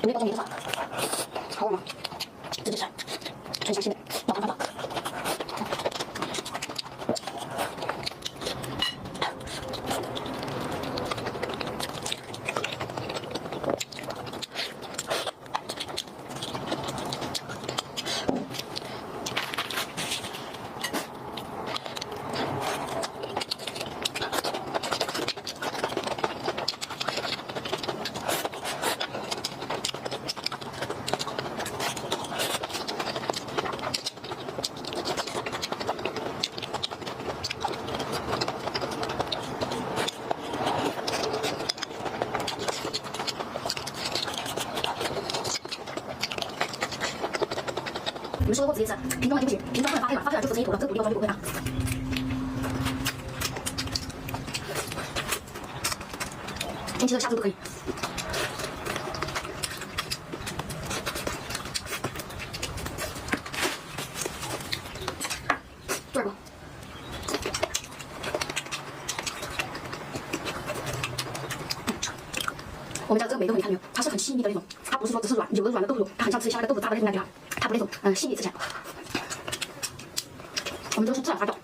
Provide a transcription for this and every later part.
独立包装棉的话，好吗？这就是很详细的保存方法。你们说过直接吃，瓶装的就不行，瓶装不能发黑嘛，发黑了就合成一坨了，这个独立包装就不会啊。天气热下注都可以。这个。我们家这个梅豆你看没有？它是很细腻的那种，它不是说只是软，有的软的豆腐，它很像吃一下那个豆腐渣的那种感觉啊，它不那种细腻吃起来。我们都是自然发酵。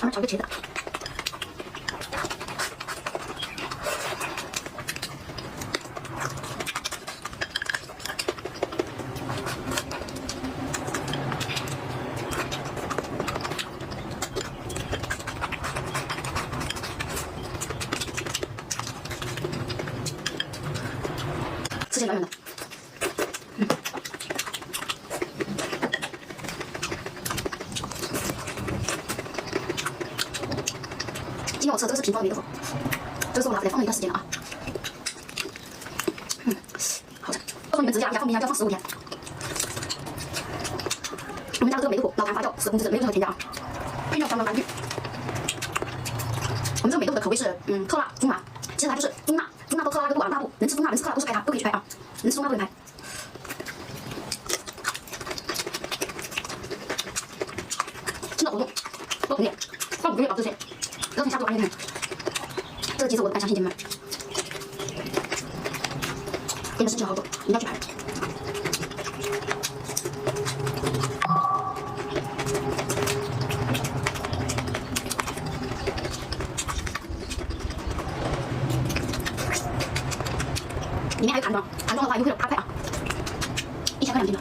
然后炒个茄子，吃起来软软的。今天我吃的这个是瓶装的梅豆腐，这个是我拿回来放了一段时间了啊。好吃。告诉你们直接拿回家放冰箱就要放15天。我们家的这个梅豆腐老坛发酵，10公制，没有任何添加啊，配料相当单据。我们这个梅豆腐的口味是特辣、中麻，其实它就是中辣到特辣的度啊，辣度能吃中辣能吃特辣都是拍它，都可以去拍啊，能吃中辣都能拍。真的活动，多同点，放5个月保质期。热天下注安利看，这个机子我不太相信姐妹们，真的是情好多，一定要去排。里面还有盘装，盘装的话优惠了8块啊，1000克2斤的。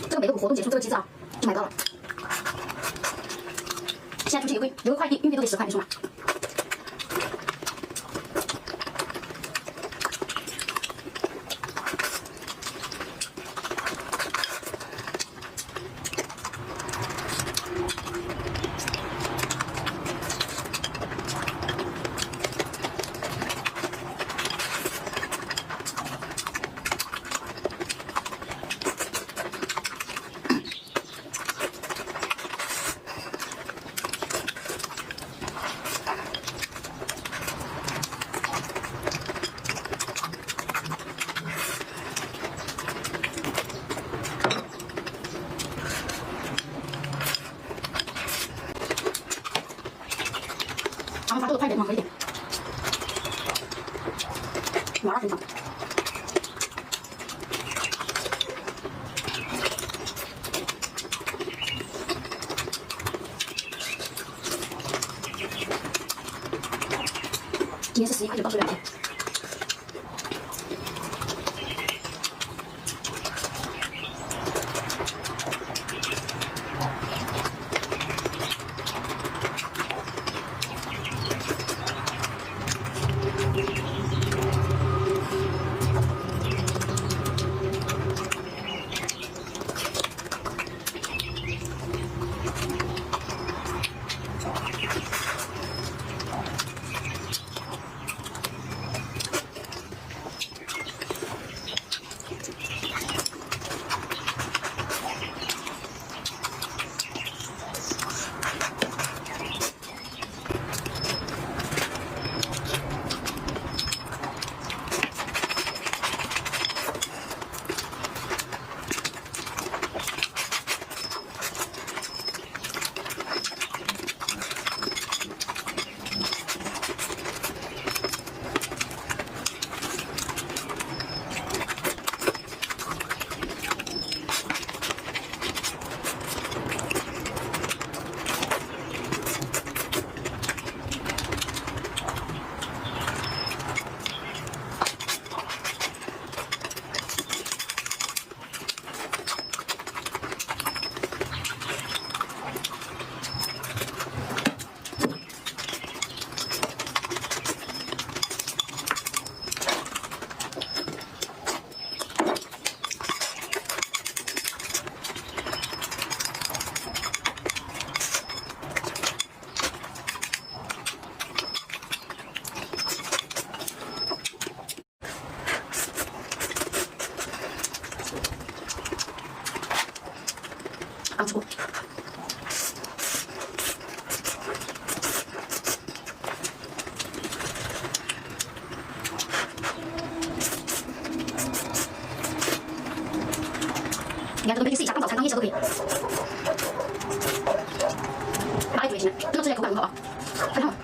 这个梅豆腐活动结束，这个机子啊就买到了。现在出去邮个快递，运费都得10块，你说吗？咱们发豆快点，往回一点，麻辣香肠。今天是11块9到2天。刚吃过。你看这个可以试一下，当早餐、当夜宵都可以。拿来煮也行，这个吃起来口感很好啊，太烫了。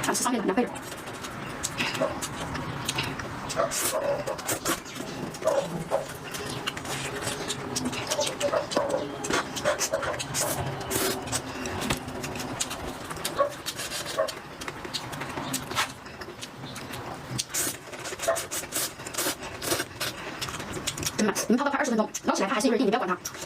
想吃上面的凉快点。真慢，你们泡个快20分钟，捞起来它还是有点硬，你不要管它。